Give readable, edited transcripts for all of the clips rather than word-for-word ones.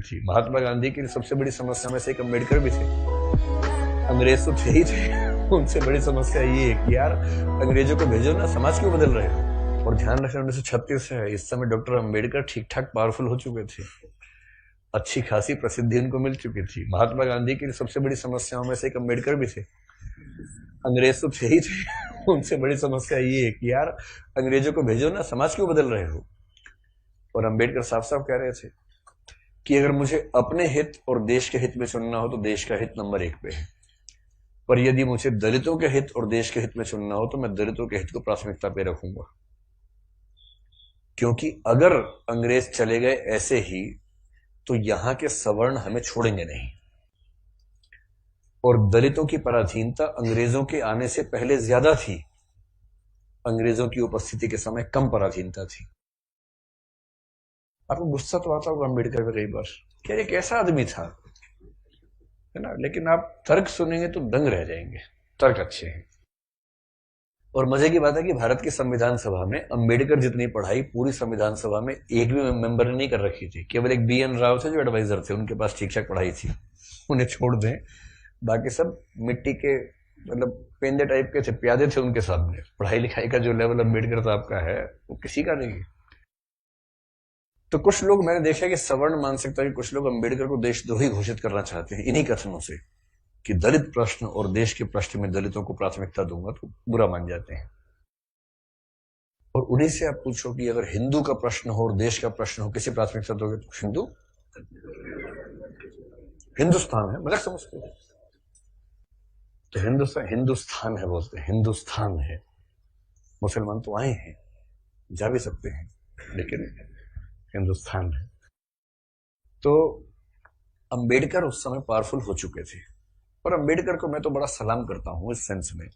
थी। महात्मा गांधी की सबसे बड़ी समस्या में से एक अम्बेडकर भी थे। अंग्रेज तो थे ही थे, उनसे बड़ी समस्या ये है कि यार अंग्रेजों को भेजो ना, समाज क्यों बदल रहे हो। और ध्यान रखना 1936 है, इस समय डॉक्टर अम्बेडकर ठीक ठाक पावरफुल हो चुके थे, अच्छी खासी प्रसिद्धि उनको मिल चुकी थी। महात्मा गांधी की सबसे बड़ी समस्याओं में से एक अम्बेडकर भी थे। अंग्रेज तो थे ही थे, उनसे बड़ी समस्या ये है कि यार अंग्रेजों को भेजो ना, समाज क्यों बदल रहे हो। और अम्बेडकर साफ साफ कह रहे थे कि अगर मुझे अपने हित और देश के हित में चुनना हो तो देश का हित नंबर 1 पे है, पर यदि मुझे दलितों के हित और देश के हित में चुनना हो तो मैं दलितों के हित को प्राथमिकता पे रखूंगा। क्योंकि अगर अंग्रेज चले गए ऐसे ही तो यहां के सवर्ण हमें छोड़ेंगे नहीं, और दलितों की पराधीनता अंग्रेजों के आने से पहले ज्यादा थी, अंग्रेजों की उपस्थिति के समय कम पराधीनता थी। आपको गुस्सा तो आता होगा अम्बेडकर पे कई बार, क्या ये कैसा आदमी था, है ना, लेकिन आप तर्क सुनेंगे तो दंग रह जाएंगे, तर्क अच्छे हैं। और मजे की बात है कि भारत की संविधान सभा में अम्बेडकर जितनी पढ़ाई पूरी संविधान सभा में एक भी मेंबर ने नहीं कर रखी थी। केवल एक BN राव थे जो एडवाइजर थे, उनके पास ठीक ठाक पढ़ाई थी, उन्हें छोड़ दें, बाकी सब मिट्टी के मतलब पेंदे टाइप के थे, प्यादे थे उनके सामने। पढ़ाई लिखाई का जो लेवल अम्बेडकर साहब का है वो किसी का नहीं है। तो कुछ लोग मैंने देखा कि सवर्ण मानसिकता के कुछ लोग अम्बेडकर को देशद्रोही घोषित करना चाहते हैं इन्हीं कथनों से कि दलित प्रश्न और देश के प्रश्न में दलितों को प्राथमिकता दूंगा तो बुरा मान जाते हैं। और उन्हीं से आप पूछो कि अगर हिंदू का प्रश्न हो और देश का प्रश्न हो, किसी प्राथमिकता दोगे तो हिंदू, हिंदुस्तान है, मजाक समझते हो तो हिंदुस्तान है बोलते हैं, हिंदुस्तान है। मुसलमान तो आए हैं, जा भी सकते हैं, लेकिन हिंदुस्तान है। तो अंबेडकर उस समय पावरफुल हो चुके थे, और अंबेडकर को मैं तो बड़ा सलाम करता हूं इस सेंस में।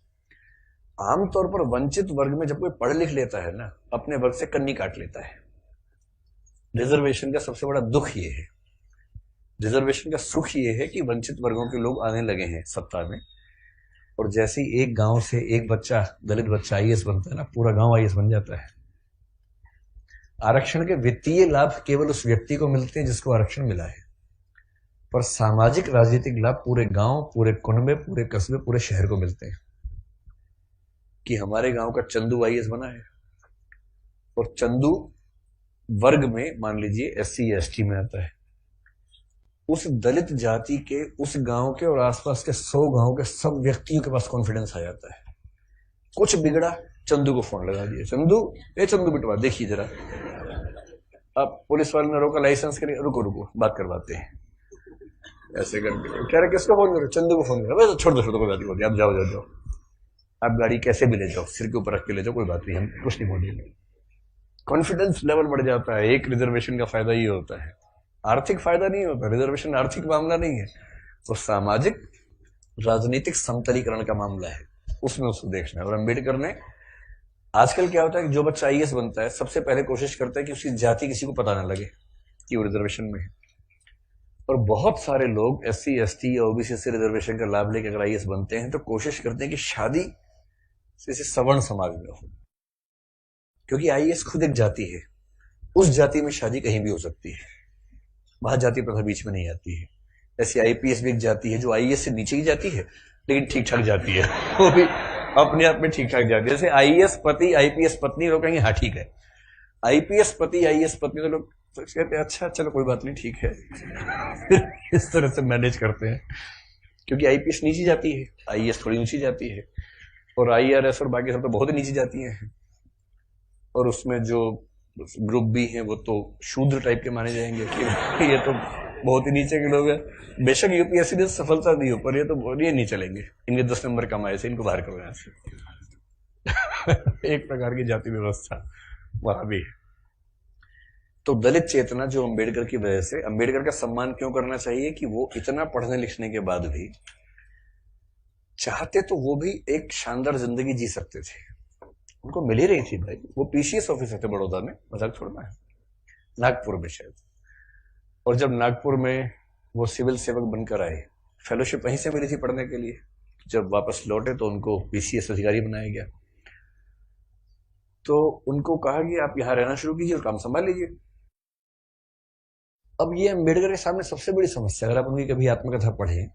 आमतौर पर वंचित वर्ग में जब कोई पढ़ लिख लेता है ना, अपने वर्ग से कन्नी काट लेता है। रिजर्वेशन का सबसे बड़ा दुख ये है, रिजर्वेशन का सुख ये है कि वंचित वर्गों के लोग आने लगे हैं सत्ता में, और जैसे ही एक गांव से एक बच्चा, दलित बच्चा IAS बनता है ना, पूरा गांव IAS बन जाता है। आरक्षण के वित्तीय लाभ केवल उस व्यक्ति को मिलते हैं जिसको आरक्षण मिला है, पर सामाजिक राजनीतिक लाभ पूरे गांव, पूरे कुनबे, पूरे कस्बे, पूरे शहर को मिलते हैं। कि हमारे गांव का चंदू IAS बना है, और चंदू वर्ग में मान लीजिए SC या ST में आता है, उस दलित जाति के उस गांव के और आसपास के 100 गांव के सब व्यक्तियों के पास कॉन्फिडेंस आ जाता है। कुछ बिगड़ा, चंदू को फोन लगा दिया, चंदू बिटवा देखिए जरा। अब पुलिस वाले ने रोका, लाइसेंस के लिए, रुको रुको बात करवाते हैं, ऐसे करके कह रहे किसको फोन करो, चंदू को फोन करो। छोड़ दो कोई बात नहीं, आप जाओ, आप गाड़ी कैसे भी ले जाओ, सिर के ऊपर रख के ले जाओ, कोई बात नहीं, हम कुछ नहीं बोलेंगे। कॉन्फिडेंस लेवल बढ़ जाता है। एक रिजर्वेशन का फायदा ये होता है, आर्थिक फायदा नहीं होता, रिजर्वेशन आर्थिक मामला नहीं है, वो सामाजिक राजनीतिक समतलीकरण का मामला है, उसमें उसको देखना है। और अम्बेडकर ने, आजकल क्या होता है कि जो बच्चा IAS बनता है सबसे पहले कोशिश करता है कि उसकी जाति किसी को पता ना लगे कि वो रिजर्वेशन में है। और बहुत सारे लोग SC ST या OBC से रिजर्वेशन का लाभ लेकर अगर IAS बनते हैं तो कोशिश करते हैं कि शादी जैसे सवर्ण समाज में हो, क्योंकि IAS खुद एक जाति है, उस जाति में शादी कहीं भी हो सकती है, वहां जाति प्रथा बीच में नहीं आती है। ऐसे IPS भी एक जाति है जो IAS से नीचे की जाती है लेकिन ठीक ठाक जाती है, वो भी अपने आप में ठीक ठाक जाती है। जैसे IAS पति IPS पत्नी, लोग कहेंगे हाँ ठीक है, IPS पति IAS पत्नी, तो लोग कहते हैं अच्छा चलो कोई बात नहीं ठीक है इस तरह से मैनेज करते हैं, क्योंकि IPS नीची जाती है, IAS थोड़ी ऊंची जाती है, और IRS और बाकी सब तो बहुत ही नीची जाती हैं, और उसमें जो ग्रुप भी हैं वो तो शूद्र टाइप के माने जाएंगे कि ये तो बहुत ही नीचे के लोग हैं। बेशक UPSC ने सफलता दी हो, पर ये तो ये नहीं चलेंगे, इनके 10 नंबर कम आए से, इनको बाहर करो यहाँ से एक प्रकार की जाति व्यवस्था वहां भी है। तो दलित चेतना जो अम्बेडकर की वजह से, अम्बेडकर का सम्मान क्यों करना चाहिए कि वो इतना पढ़ने लिखने के बाद भी चाहते तो वो भी एक शानदार जिंदगी जी सकते थे, उनको मिल ही रही थी भाई। वो PCS ऑफिसर थे बड़ौदा में, मजाक छोड़ना है, नागपुर में शायद, और जब नागपुर में वो सिविल सेवक बनकर आए, फेलोशिप वहीं से मिली थी पढ़ने के लिए, जब वापस लौटे तो उनको PCS अधिकारी बनाया गया। तो उनको कहा कि आप यहां रहना शुरू कीजिए और काम संभाल लीजिए। अब ये अम्बेडकर के सामने सबसे बड़ी समस्या, अगर आप उनकी कभी आत्मकथा पढ़े,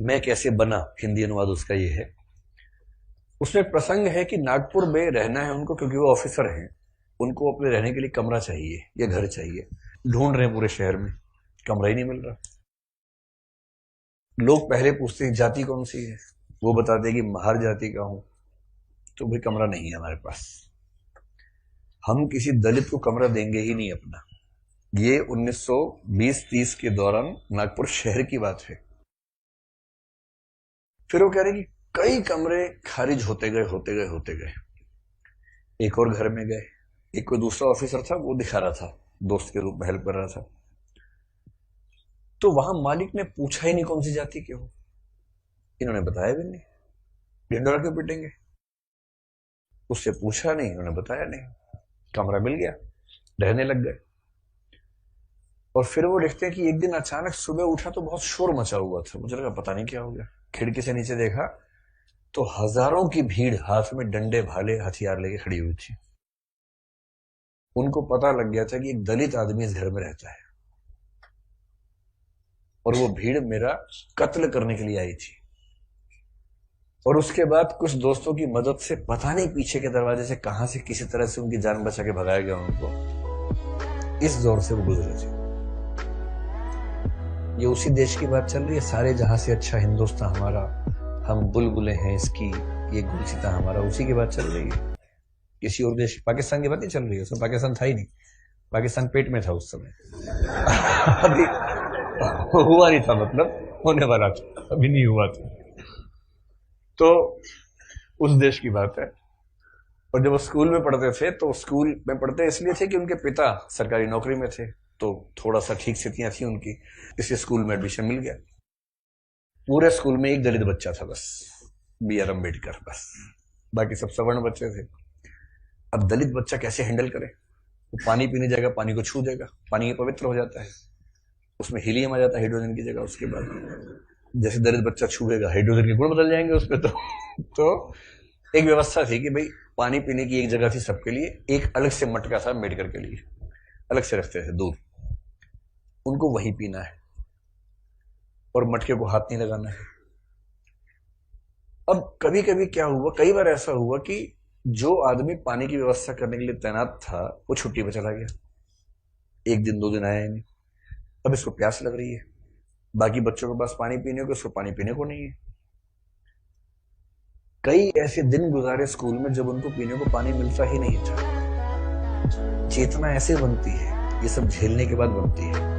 मैं कैसे बना, हिंदी अनुवाद उसका ये है, उसमें प्रसंग है कि नागपुर में रहना है उनको क्योंकि वो ऑफिसर हैं, उनको अपने रहने के लिए कमरा चाहिए या घर चाहिए, ढूंढ रहे हैं पूरे शहर में, कमरा ही नहीं मिल रहा। लोग पहले पूछते हैं जाति कौन सी है, वो बताते हैं कि महार जाति का हूं, तो भाई कमरा नहीं है हमारे पास, हम किसी दलित को कमरा देंगे ही नहीं अपना। ये 1920-30 के दौरान नागपुर शहर की बात है। फिर वो कह रहे कि कई कमरे खारिज होते गए होते गए होते गए, एक और घर में गए, एक कोई दूसरा ऑफिसर था, वो दिखा रहा था, दोस्त के रूप में हेल्प कर रहा था, तो वहां मालिक ने पूछा ही नहीं कौन सी जाति के हो, इन्होंने बताया भी नहीं, ढिंडोरा क्यों पिटेंगे, उससे पूछा नहीं, उन्होंने बताया नहीं, कमरा मिल गया, रहने लग गए। और फिर वो देखते हैं कि एक दिन अचानक सुबह उठा तो बहुत शोर मचा हुआ था, मुझे लगा पता नहीं क्या हो गया, खिड़की से नीचे देखा तो हजारों की भीड़ हाथ में डंडे भाले हथियार लेके खड़ी हुई थी। उनको पता लग गया था कि एक दलित आदमी इस घर में रहता है और वो भीड़ मेरा कत्ल करने के लिए आई थी। और उसके बाद कुछ दोस्तों की मदद से पता नहीं पीछे के दरवाजे से कहां से किसी तरह से उनकी जान बचा के भगाया गया उनको। इस दौर से वो गुजरे थे। ये उसी देश की बात चल रही है, सारे जहां से अच्छा हिंदुस्तान हमारा, हम बुलबुलें हैं इसकी, ये गुलसिता हमारा, उसी की बात चल रही है। किसी और देश, पाकिस्तान की बात नहीं चल रही है, उसमें पाकिस्तान था ही नहीं, पाकिस्तान पेट में था उस समय अभी हुआ नहीं था, मतलब होने वाला था, अभी नहीं हुआ था। तो उस देश की बात है। और जब वो स्कूल में पढ़ते थे तो स्कूल में पढ़ते इसलिए थे कि उनके पिता सरकारी नौकरी में थे, तो थोड़ा सा ठीक स्थितियां थी उनकी, इसलिए स्कूल में एडमिशन मिल गया। पूरे स्कूल में एक दलित बच्चा था बस, B.R. अम्बेडकर, बस, बाकी सब सवर्ण बच्चे थे। अब दलित बच्चा कैसे हैंडल करे, वो पानी पीने जाएगा, पानी को छू देगा, पानी पवित्र हो जाता है, उसमें हीलियम आ जाता है हाइड्रोजन की जगह। उसके बाद जैसे दलित बच्चा छुएगा हाइड्रोजन के गुण बदल जाएंगे उसपे। तो एक व्यवस्था थी कि भाई पानी पीने की एक जगह थी सबके लिए, एक अलग से मटका था अम्बेडकर के लिए, अलग से रखते थे दूर, उनको वहीं पीना है और मटके को हाथ नहीं लगाना है। अब कभी कभी क्या हुआ, कई बार ऐसा हुआ कि जो आदमी पानी की व्यवस्था करने के लिए तैनात था वो छुट्टी पे चला गया, एक दिन 2 दिन आया ही नहीं। अब इसको प्यास लग रही है, बाकी बच्चों के पास पानी पीने को, इसको पानी पीने को नहीं है। कई ऐसे दिन गुजारे स्कूल में जब उनको पीने को पानी मिलता ही नहीं था। चेतना ऐसे बनती है, ये सब झेलने के बाद बनती है।